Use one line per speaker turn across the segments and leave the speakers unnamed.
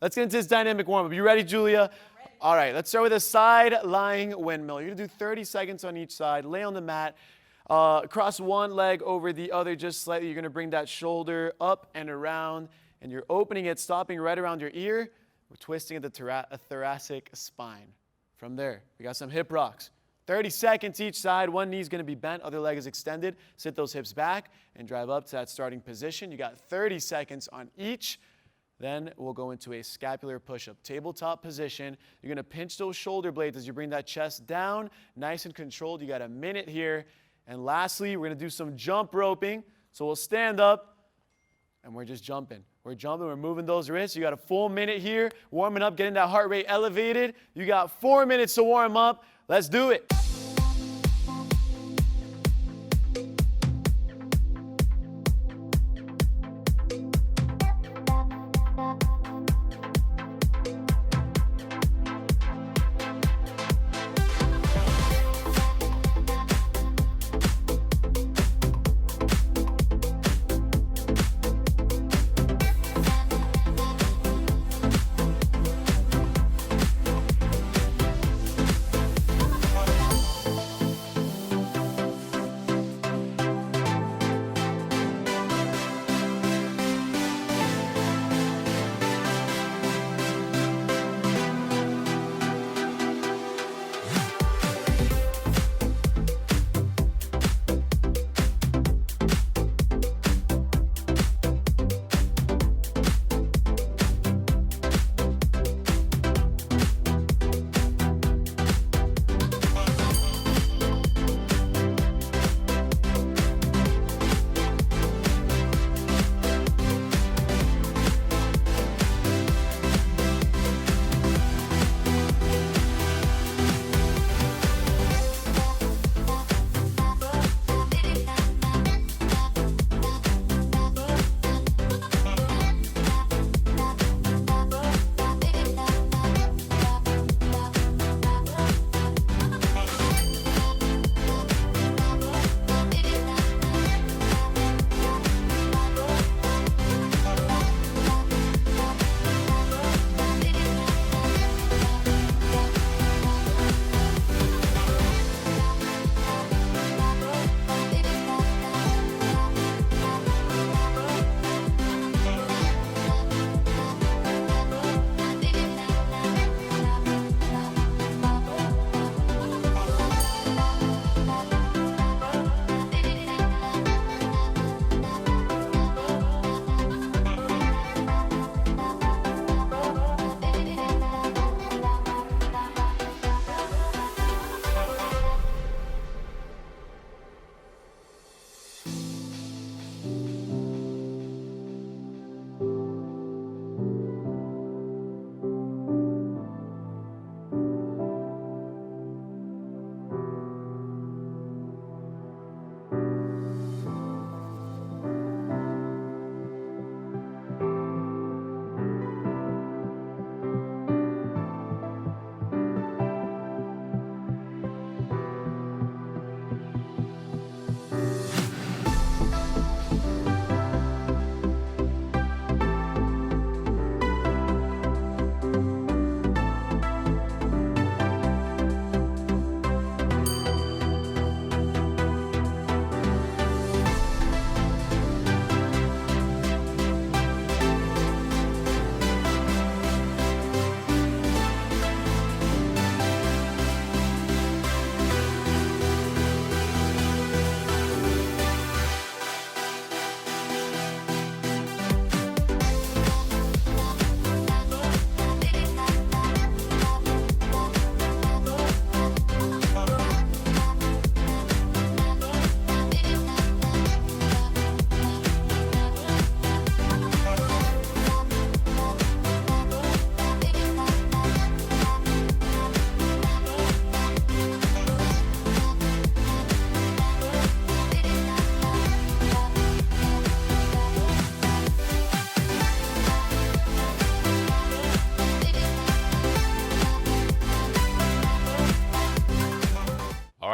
Let's get into this dynamic warm-up. You ready, Julia?
Ready.
All right, let's start with a side-lying windmill. You're gonna do 30 seconds on each side. Lay on the mat. Cross one leg over the other just slightly. You're gonna bring that shoulder up and around, and you're opening it, stopping right around your ear. We're twisting at the thoracic spine. From there, we got some hip rocks. 30 seconds each side. One knee's going to be bent, other leg is extended. Sit those hips back and drive up to that starting position. You got 30 seconds on each. Then we'll go into a scapular push-up. Tabletop position. You're going to pinch those shoulder blades as you bring that chest down. Nice and controlled. You got a minute here. And lastly, we're going to do some jump roping. So we'll stand up, and we're just jumping. We're jumping, we're moving those wrists. You got a full minute here, warming up, getting that heart rate elevated. You got 4 minutes to warm up. Let's do it.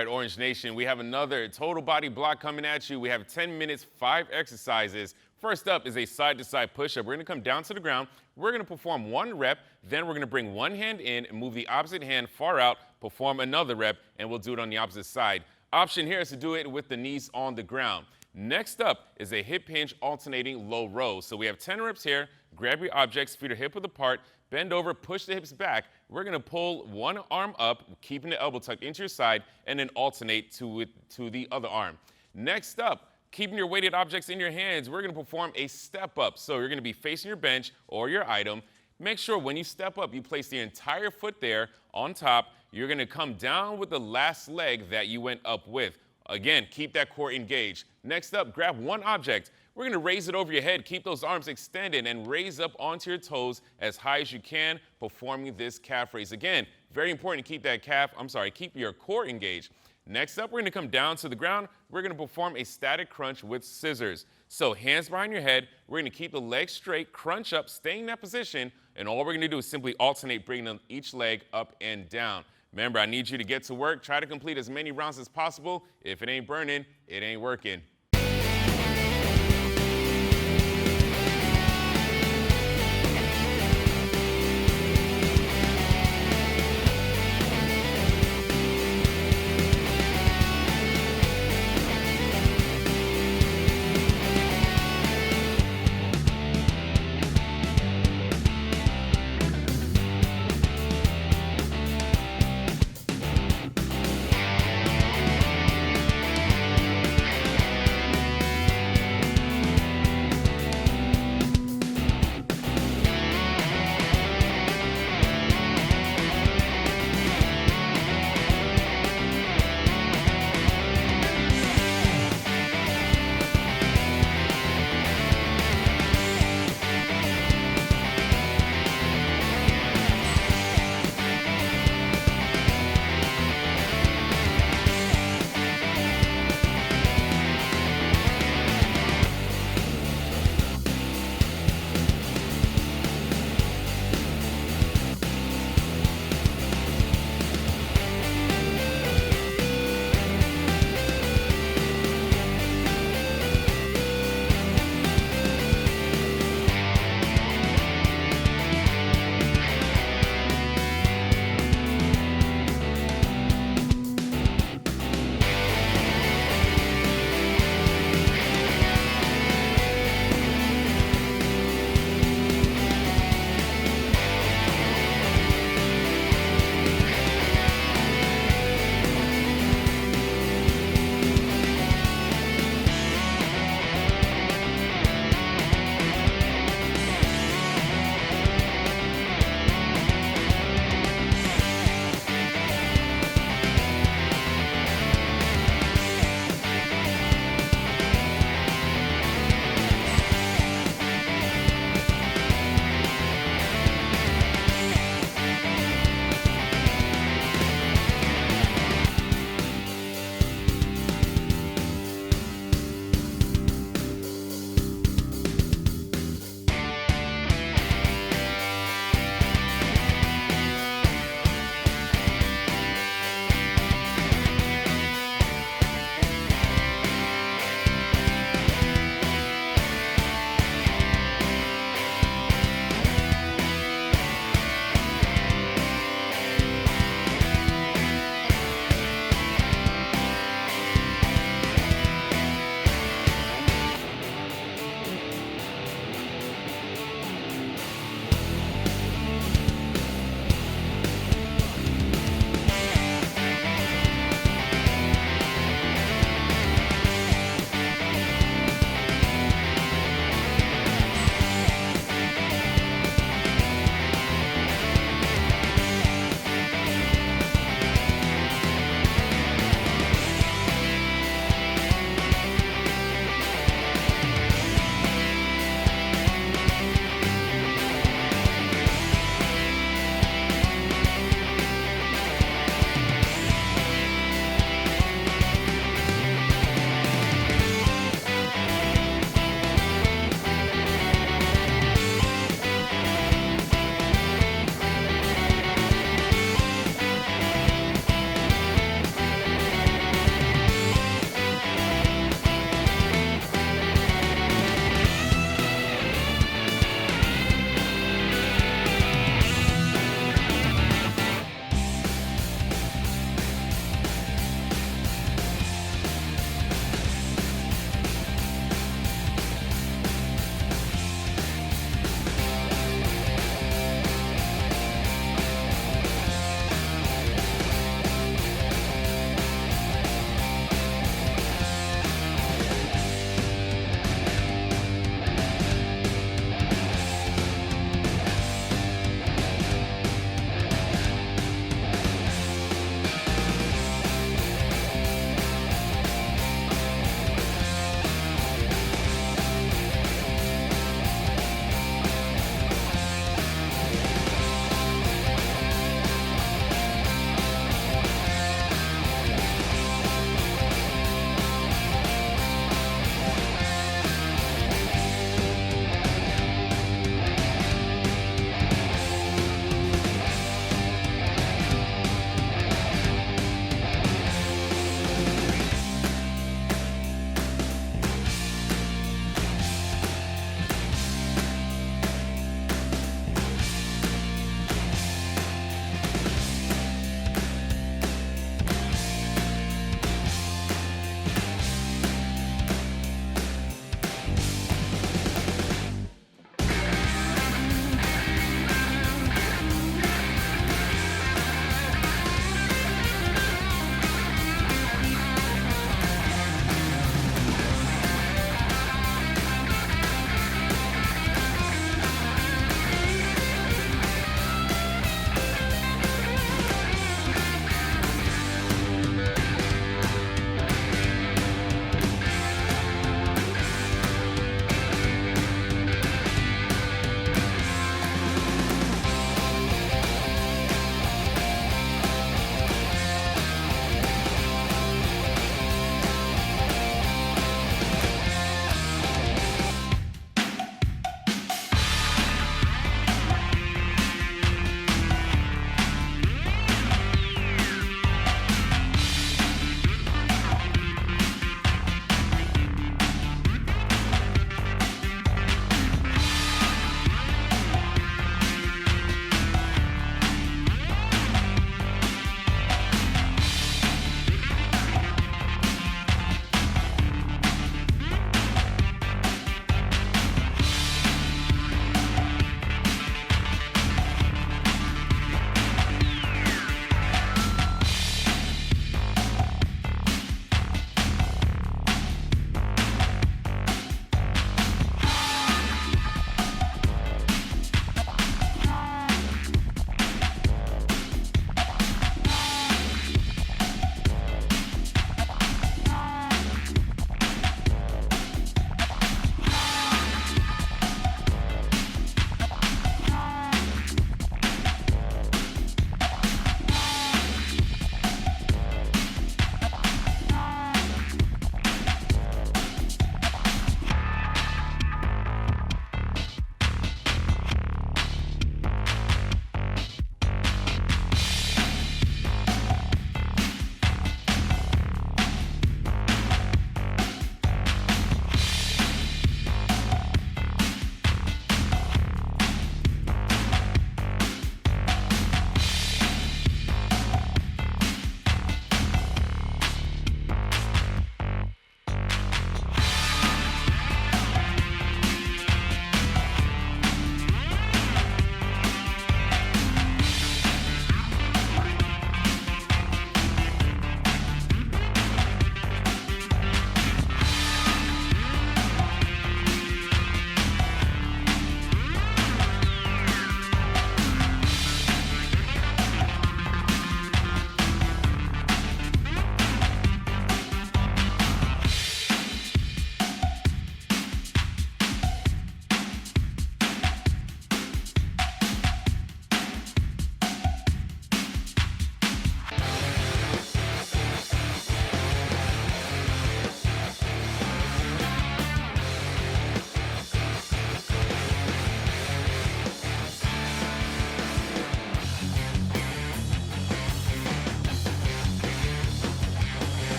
right, Orange Nation, we have another total body block coming at you. We have 10 minutes, 5 exercises. First up is a side-to-side push-up. We're going to come down to the ground. We're going to perform 1 rep. Then we're going to bring 1 hand in and move the opposite hand far out, perform another rep, and we'll do it on the opposite side. Option here is to do it with the knees on the ground. Next up is a hip hinge alternating low row. So we have 10 reps here. Grab your objects, feet are hip-width apart, bend over, push the hips back. We're going to pull one arm up, keeping the elbow tucked into your side, and then alternate to the other arm. Next up, keeping your weighted objects in your hands, we're going to perform a step up. So you're going to be facing your bench or your item. Make sure when you step up, you place the entire foot there on top. You're going to come down with the last leg that you went up with. Again, keep that core engaged. Next up, grab one object. We're going to raise it over your head. Keep those arms extended and raise up onto your toes as high as you can, performing this calf raise. Again, very important to keep your core engaged. Next up, we're going to come down to the ground. We're going to perform a static crunch with scissors. So hands behind your head. We're going to keep the legs straight, crunch up, staying in that position. And all we're going to do is simply alternate, bringing each leg up and down. Remember, I need you to get to work. Try to complete as many rounds as possible. If it ain't burning, it ain't working.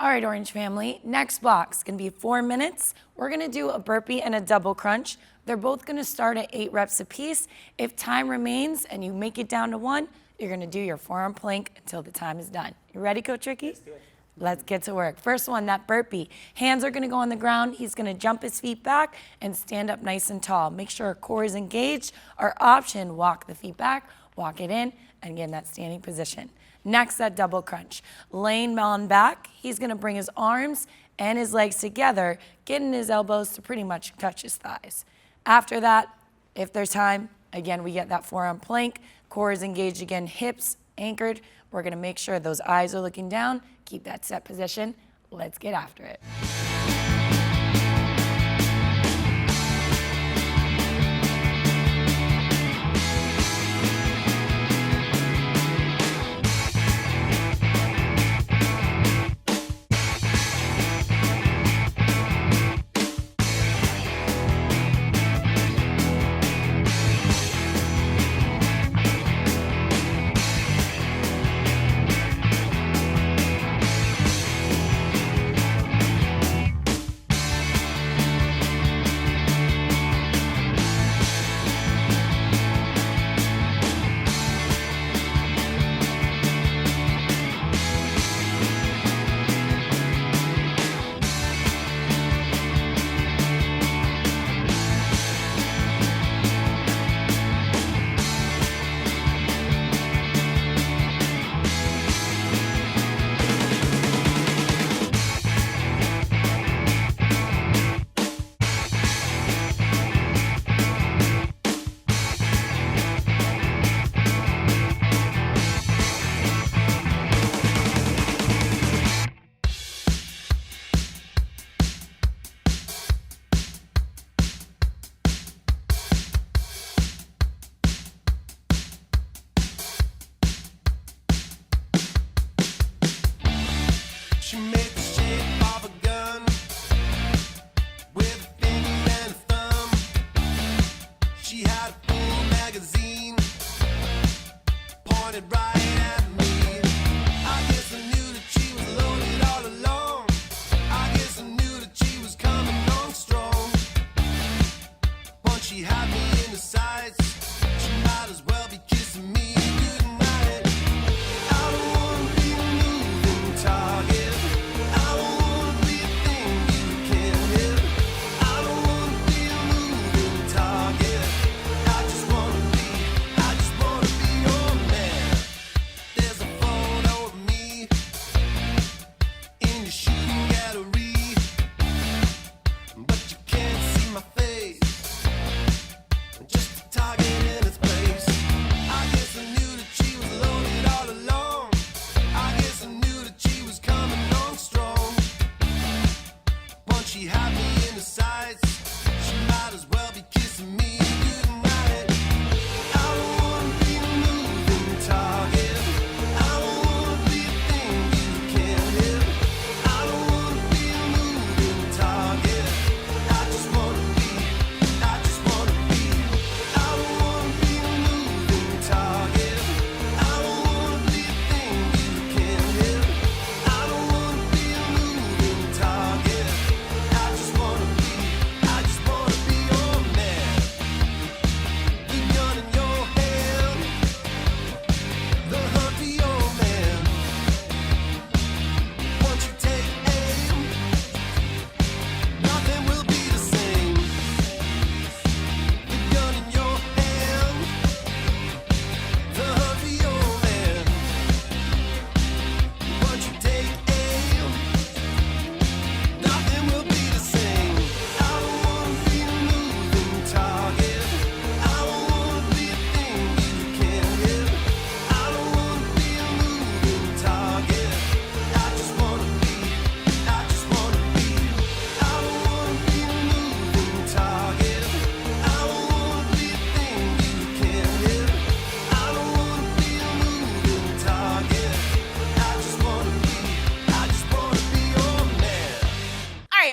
All right, Orange family, next block's gonna be 4 minutes. We're gonna do a burpee and a double crunch. They're both gonna start at 8 reps apiece. If time remains and you make it down to 1, you're gonna do your forearm plank until the time is done. You ready, Coach Ricky?
Let's do it.
Let's get to work. First one, that burpee. Hands are gonna go on the ground. He's gonna jump his feet back and stand up nice and tall. Make sure our core is engaged. Our option, walk the feet back, walk it in, and get in that standing position. Next, that double crunch. Laying on back, he's gonna bring his arms and his legs together, getting his elbows to pretty much touch his thighs. After that, if there's time, again, we get that forearm plank. Core is engaged again, hips anchored. We're gonna make sure those eyes are looking down. Keep that set position. Let's get after it.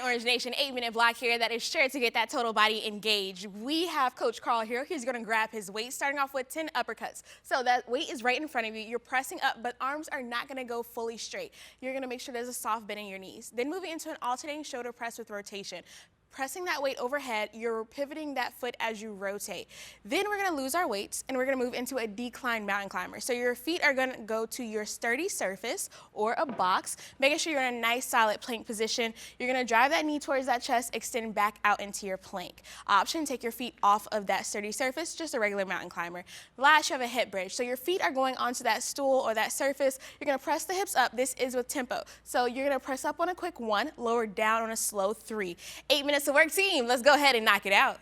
Orange Nation, 8-minute block here that is sure to get that total body engaged. We have Coach Carl here. He's going to grab his weight, starting off with 10 uppercuts. So that weight is right in front of you. You're pressing up, but arms are not going to go fully straight. You're going to make sure there's a soft bend in your knees. Then moving into an alternating shoulder press with rotation. Pressing that weight overhead, you're pivoting that foot as you rotate. Then we're going to lose our weights and we're going to move into a decline mountain climber. So your feet are going to go to your sturdy surface or a box, making sure you're in a nice solid plank position. You're going to drive that knee towards that chest, extend back out into your plank. Option, take your feet off of that sturdy surface, just a regular mountain climber. Last, you have a hip bridge. So your feet are going onto that stool or that surface. You're going to press the hips up. This is with tempo. So you're going to press up on a quick 1, lower down on a slow 3. 8 minutes to work, team. Let's go ahead and knock it out.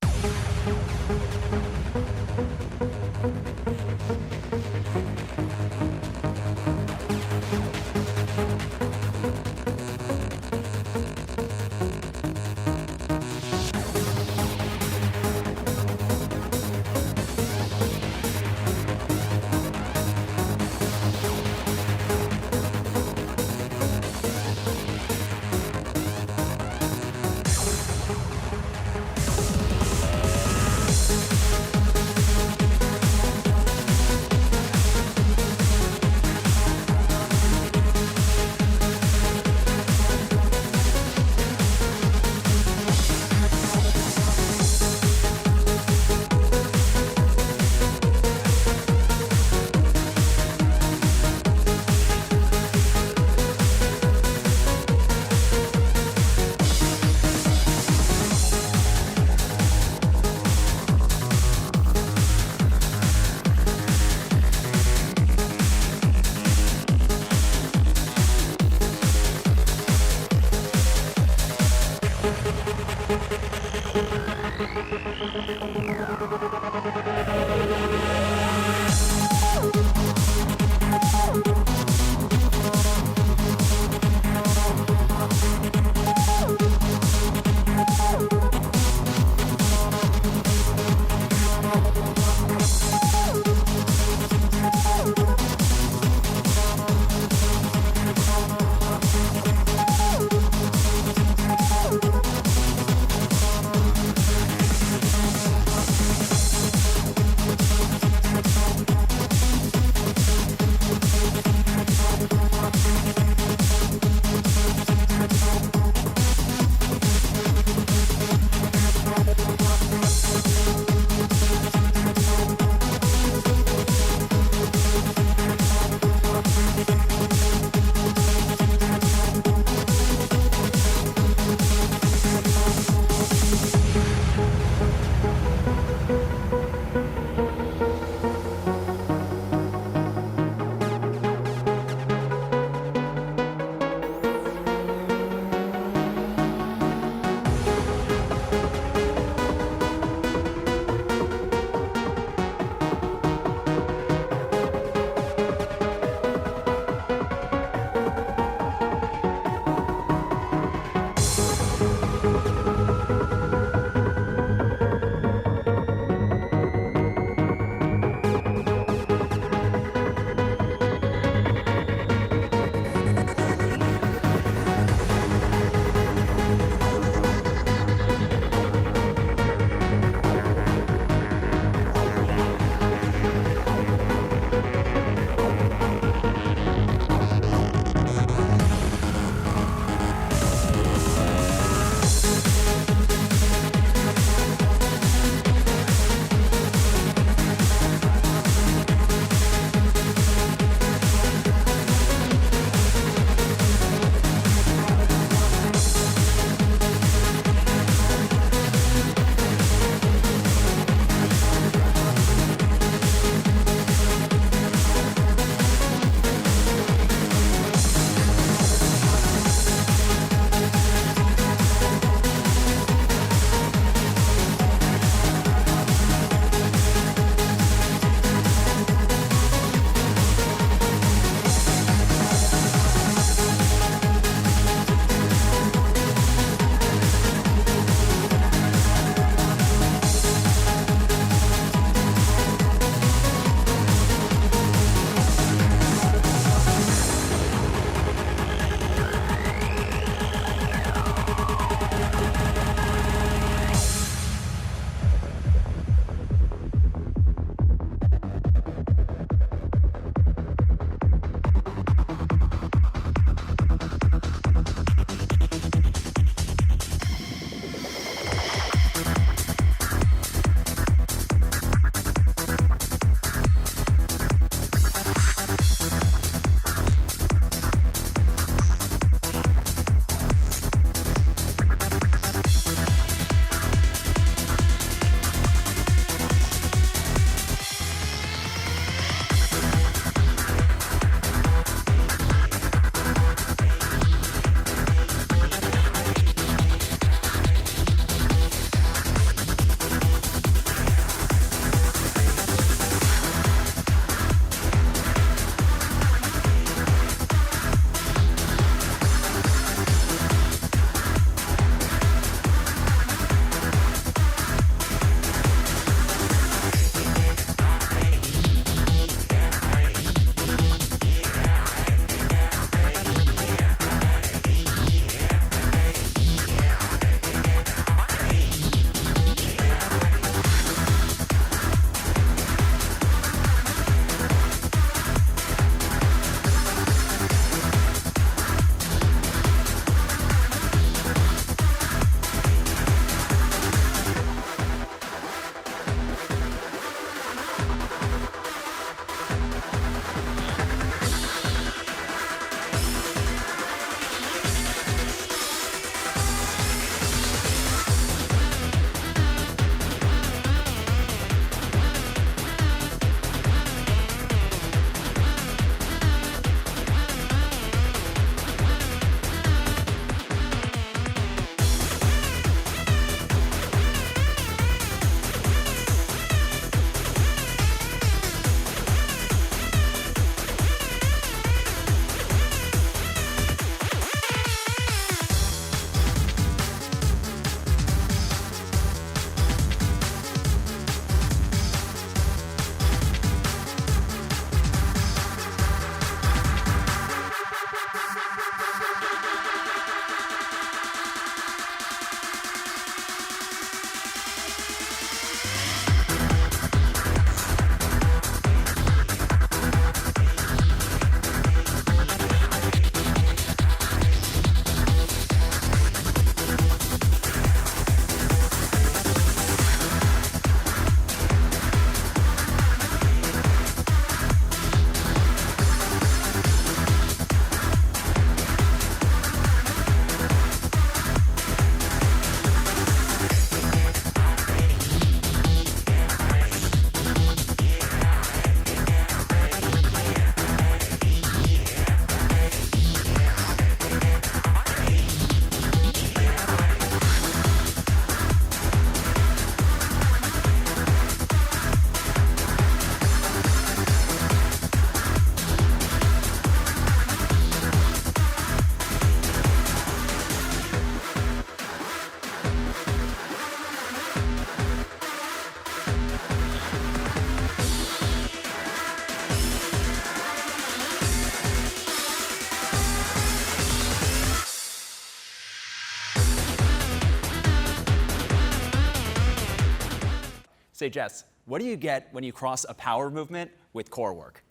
Say, Jess, what do you get when you cross a power movement with core work?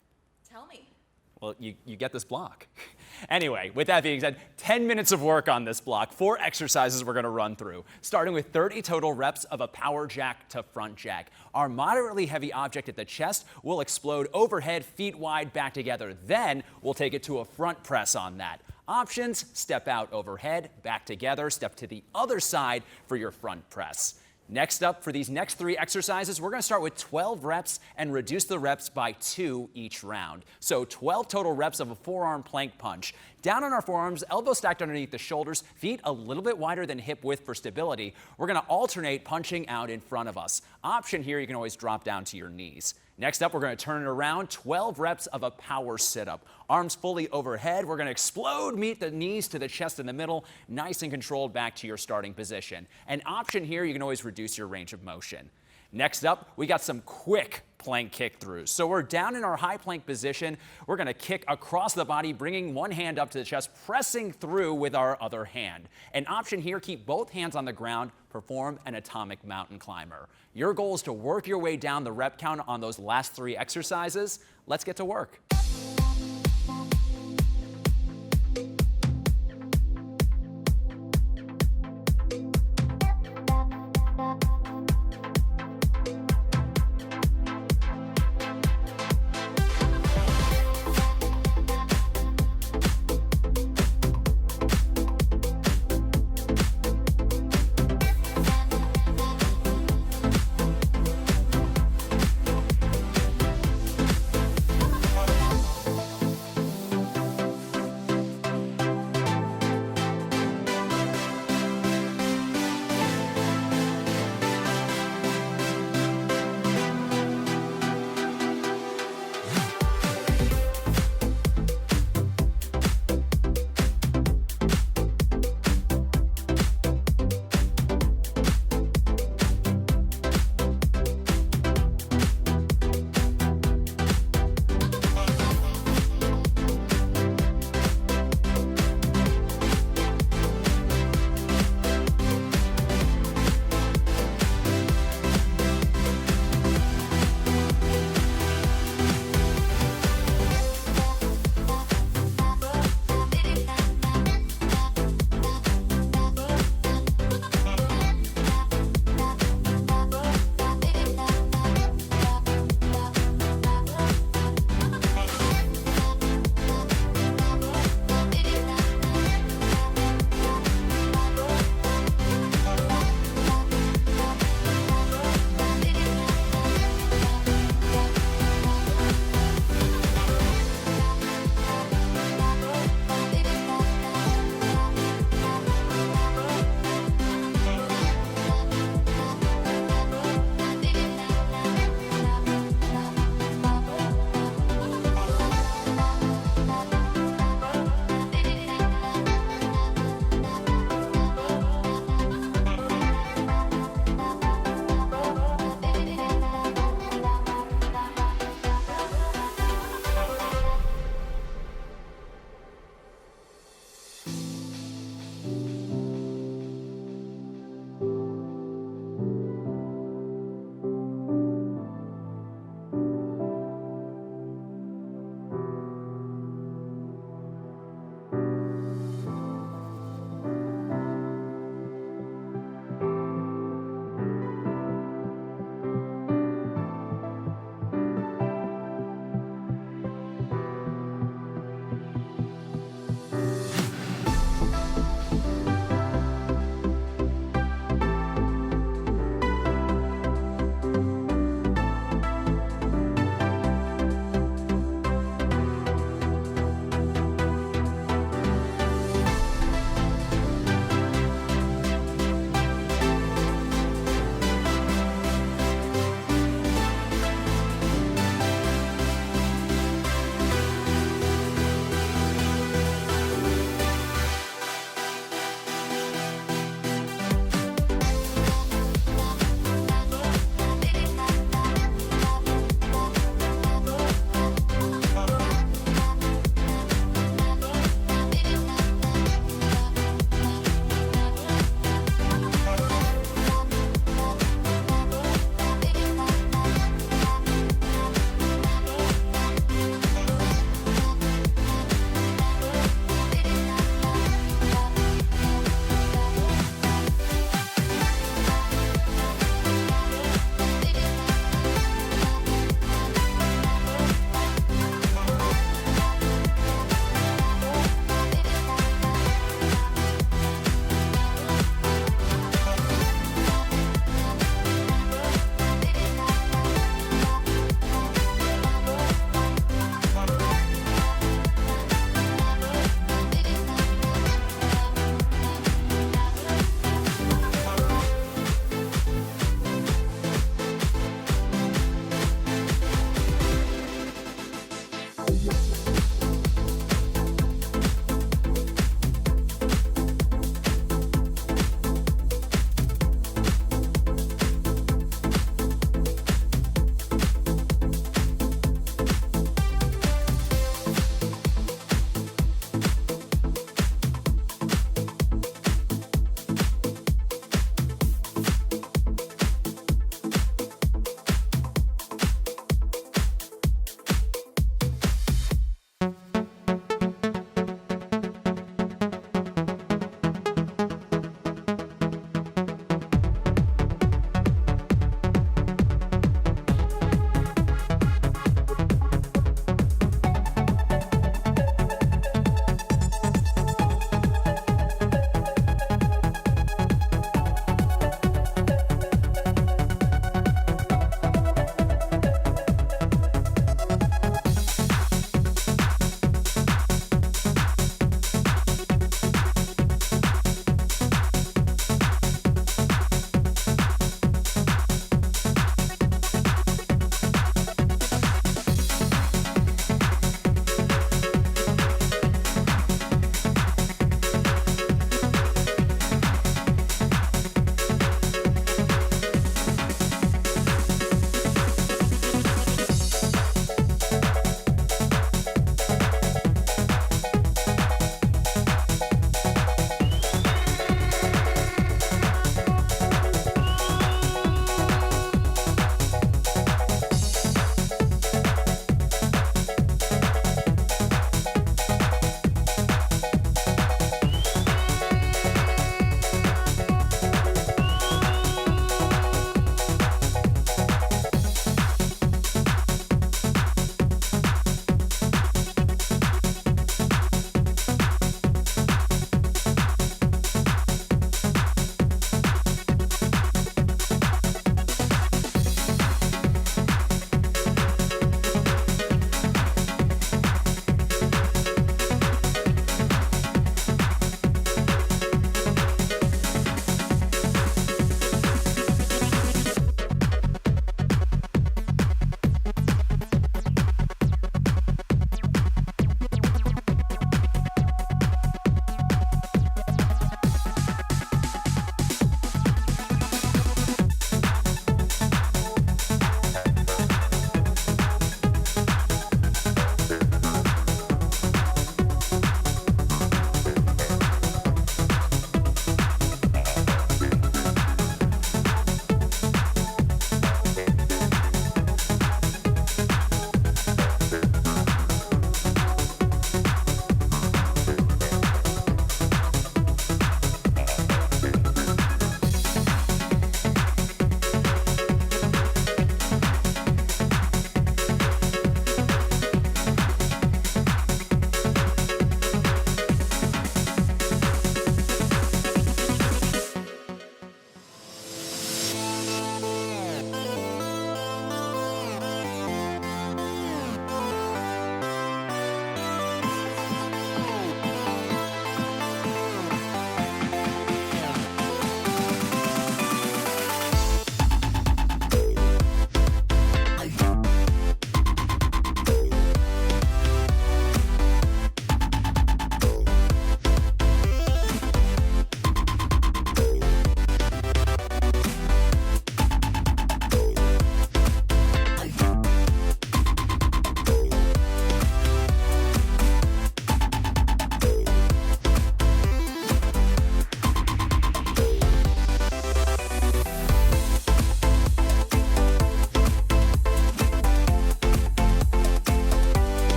Tell me.
Well, you get this block. Anyway, with that being said, 10 minutes of work on this block, 4 exercises we're gonna run through, starting with 30 total reps of a power jack to front jack. Our moderately heavy object at the chest will explode overhead, feet wide, back together. Then we'll take it to a front press on that. Options, step out overhead, back together, step to the other side for your front press. Next up, for these next 3 exercises, we're going to start with 12 reps and reduce the reps by 2 each round. So 12 total reps of a forearm plank punch. Down on our forearms, elbows stacked underneath the shoulders, feet a little bit wider than hip width for stability. We're going to alternate punching out in front of us. Option here, you can always drop down to your knees. Next up, we're going to turn it around, 12 reps of a power sit-up. Arms fully overhead, we're going to explode, meet the knees to the chest in the middle, nice and controlled back to your starting position. An option here, you can always reduce your range of motion. Next up, we got some quick plank kick-throughs. So we're down in our high plank position. We're going to kick across the body, bringing one hand up to the chest, pressing through with our other hand. An option here, keep both hands on the ground, perform an atomic mountain climber. Your goal is to work your way down the rep count on those last 3 exercises. Let's get to work.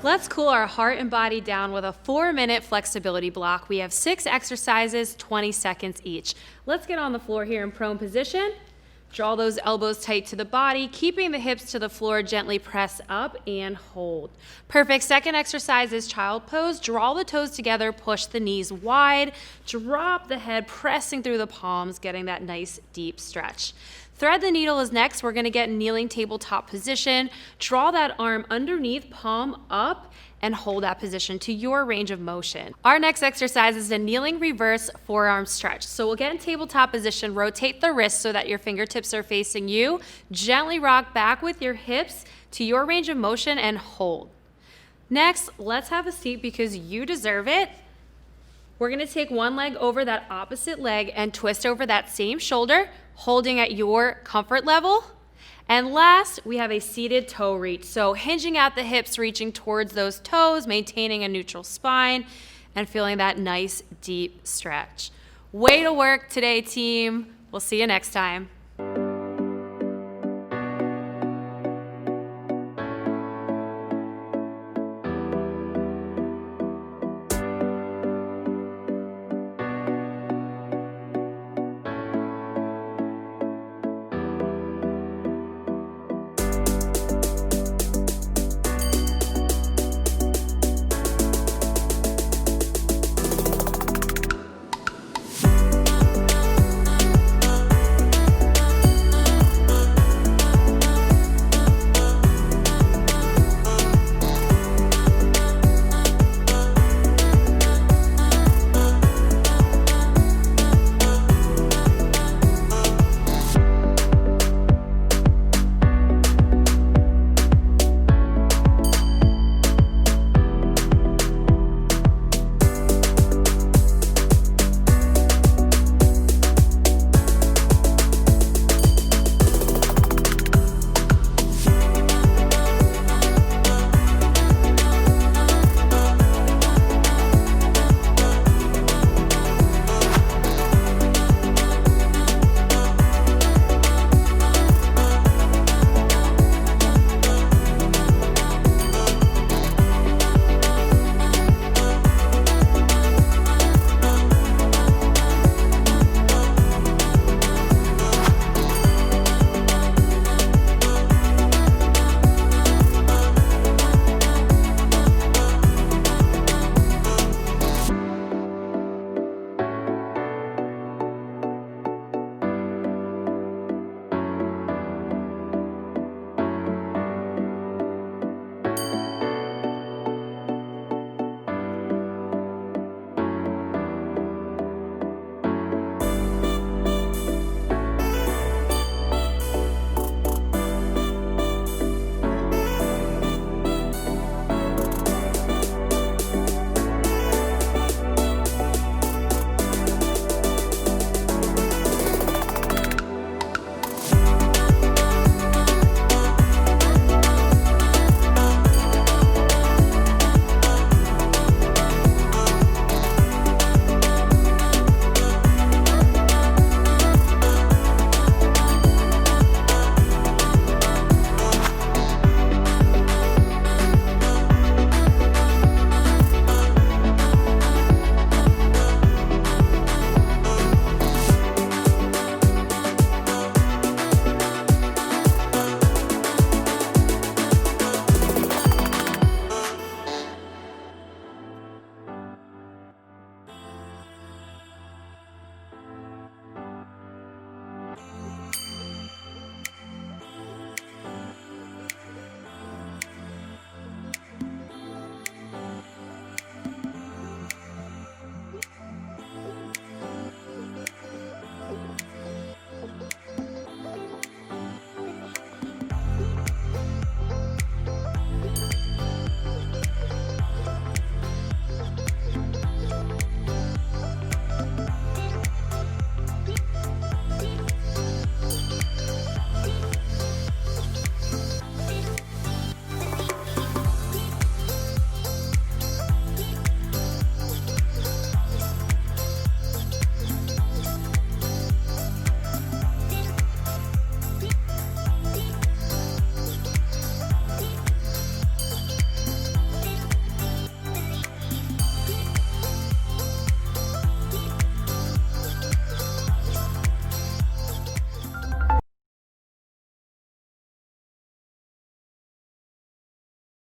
Let's cool our heart and body down with a 4-minute flexibility block. We have 6 exercises, 20 seconds each. Let's get on the floor here in prone position. Draw those elbows tight to the body, keeping the hips to the floor, gently press up and hold. Perfect. Second exercise is child pose. Draw the toes together, push the knees wide, drop the head, pressing through the palms, getting that nice deep stretch. Thread the needle is next. We're going to get kneeling tabletop position. Draw that arm underneath, palm up, and hold that position to your range of motion. Our next exercise is a kneeling reverse forearm stretch. So we'll get in tabletop position, rotate the wrists so that your fingertips are facing you. Gently rock back with your hips to your range of motion and hold. Next, let's have a seat because you deserve it. We're gonna take one leg over that opposite leg and twist over that same shoulder, holding at your comfort level. And last, we have a seated toe reach. So hinging at the hips, reaching towards those toes, maintaining a neutral spine, and feeling that nice deep stretch. Way to work today, team. We'll see you next time.